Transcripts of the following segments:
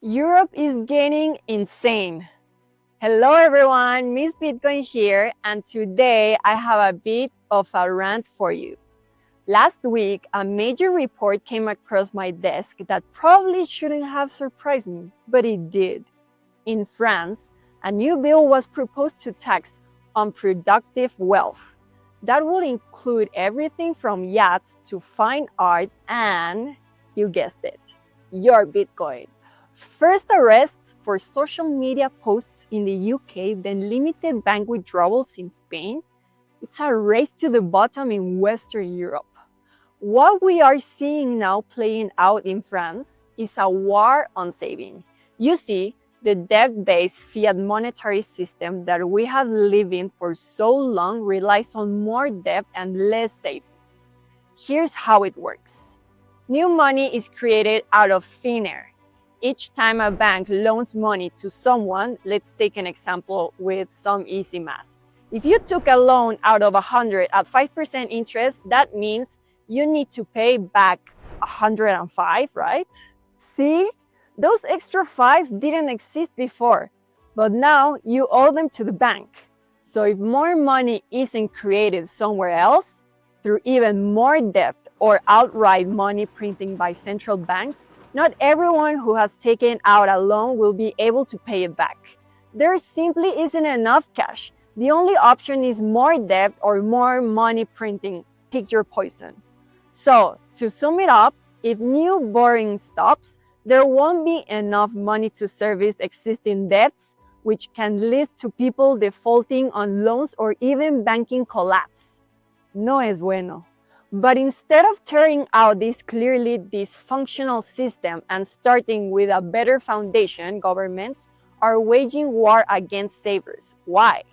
Europe is getting insane. Hello everyone, Miss Bitcoin here, and today I have a bit of a rant for you. Last week, a major report came across my desk that probably shouldn't have surprised me, but it did. In France, a new bill was proposed to tax unproductive wealth. That will include everything from yachts to fine art and, you guessed it, your Bitcoin. First arrests for social media posts in the UK, then limited bank withdrawals in Spain. It's a race to the bottom in Western Europe. What we are seeing now playing out in France is a war on saving. You see, the debt-based fiat monetary system that we have lived in for so long relies on more debt and less savings. Here's how it works. New money is created out of thin air. Each time a bank loans money to someone, let's take an example with some easy math. If you took a loan out of 100 at 5% interest, that means you need to pay back 105, right? See? Those extra 5 didn't exist before, but now you owe them to the bank. So if more money isn't created somewhere else, through even more debt or outright money printing by central banks, not everyone who has taken out a loan will be able to pay it back. There simply isn't enough cash. The only option is more debt or more money printing. Pick your poison. So, to sum it up, if new borrowing stops, there won't be enough money to service existing debts, which can lead to people defaulting on loans or even banking collapse. No es bueno. But instead of tearing out this clearly dysfunctional system and starting with a better foundation, governments are waging war against savers. Why?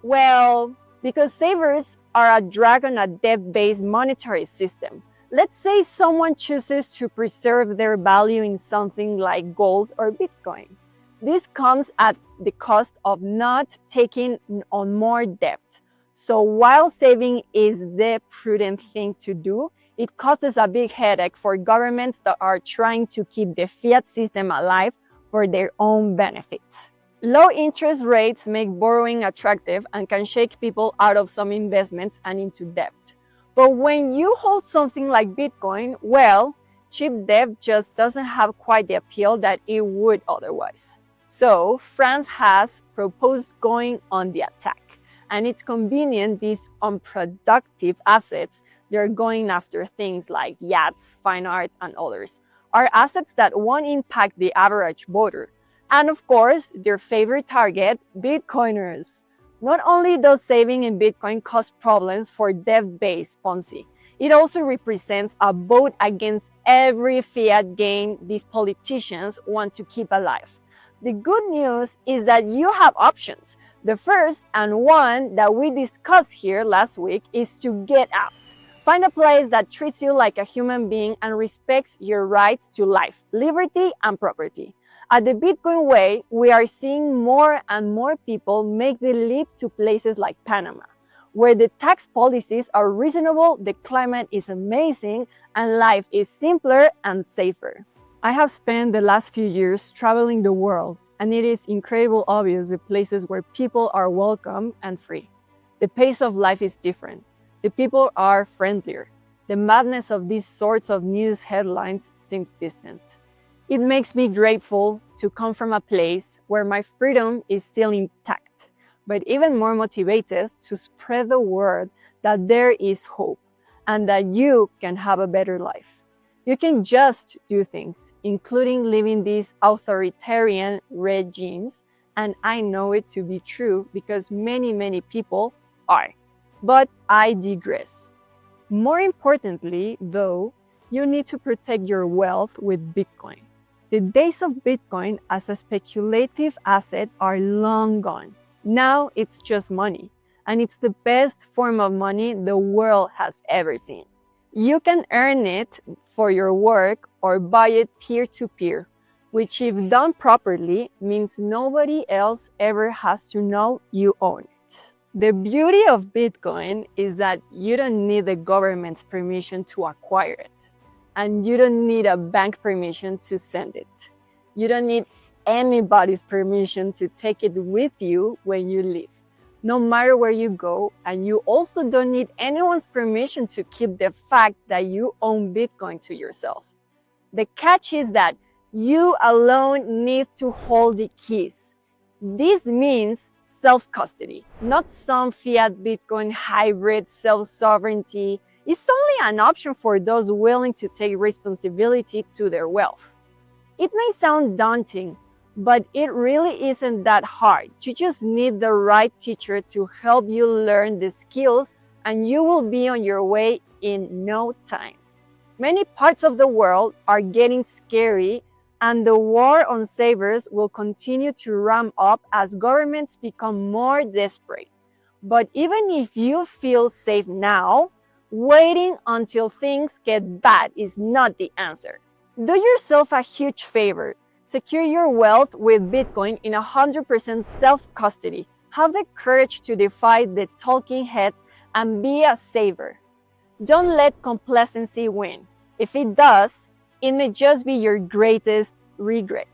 Well, because savers are a drag on a debt-based monetary system. Let's say someone chooses to preserve their value in something like gold or Bitcoin. This comes at the cost of not taking on more debt. So while saving is the prudent thing to do, it causes a big headache for governments that are trying to keep the fiat system alive for their own benefit. Low interest rates make borrowing attractive and can shake people out of some investments and into debt. But when you hold something like Bitcoin, well, cheap debt just doesn't have quite the appeal that it would otherwise. So France has proposed going on the attack. And it's convenient these unproductive assets, they're going after things like yachts, fine art, and others, are assets that won't impact the average voter. And of course, their favorite target, Bitcoiners. Not only does saving in Bitcoin cause problems for debt-based Ponzi, it also represents a vote against every fiat gain these politicians want to keep alive. The good news is that you have options. The first and one that we discussed here last week is to get out. Find a place that treats you like a human being and respects your rights to life, liberty, and property. At the Bitcoin Way, we are seeing more and more people make the leap to places like Panama, where the tax policies are reasonable, the climate is amazing, and life is simpler and safer. I have spent the last few years traveling the world, and it is incredibly obvious the places where people are welcome and free. The pace of life is different. The people are friendlier. The madness of these sorts of news headlines seems distant. It makes me grateful to come from a place where my freedom is still intact, but even more motivated to spread the word that there is hope and that you can have a better life. You can just do things, including living these authoritarian regimes, and I know it to be true because many people are. But I digress. More importantly, though, you need to protect your wealth with Bitcoin. The days of Bitcoin as a speculative asset are long gone. Now it's just money, and it's the best form of money the world has ever seen. You can earn it for your work or buy it peer-to-peer, which if done properly means nobody else ever has to know you own it. The beauty of Bitcoin is that you don't need the government's permission to acquire it, and you don't need a bank permission to send it. You don't need anybody's permission to take it with you when you leave, no matter where you go, and you also don't need anyone's permission to keep the fact that you own Bitcoin to yourself. The catch is that you alone need to hold the keys. This means self-custody, not some fiat Bitcoin hybrid self-sovereignty. It's only an option for those willing to take responsibility to their wealth. It may sound daunting, but it really isn't that hard. You just need the right teacher to help you learn the skills, and you will be on your way in no time. Many parts of the world are getting scary, and the war on savers will continue to ramp up as governments become more desperate. But even if you feel safe now, waiting until things get bad is not the answer. Do yourself a huge favor. Secure your wealth with Bitcoin in 100% self-custody. Have the courage to defy the talking heads and be a saver. Don't let complacency win. If it does, it may just be your greatest regret.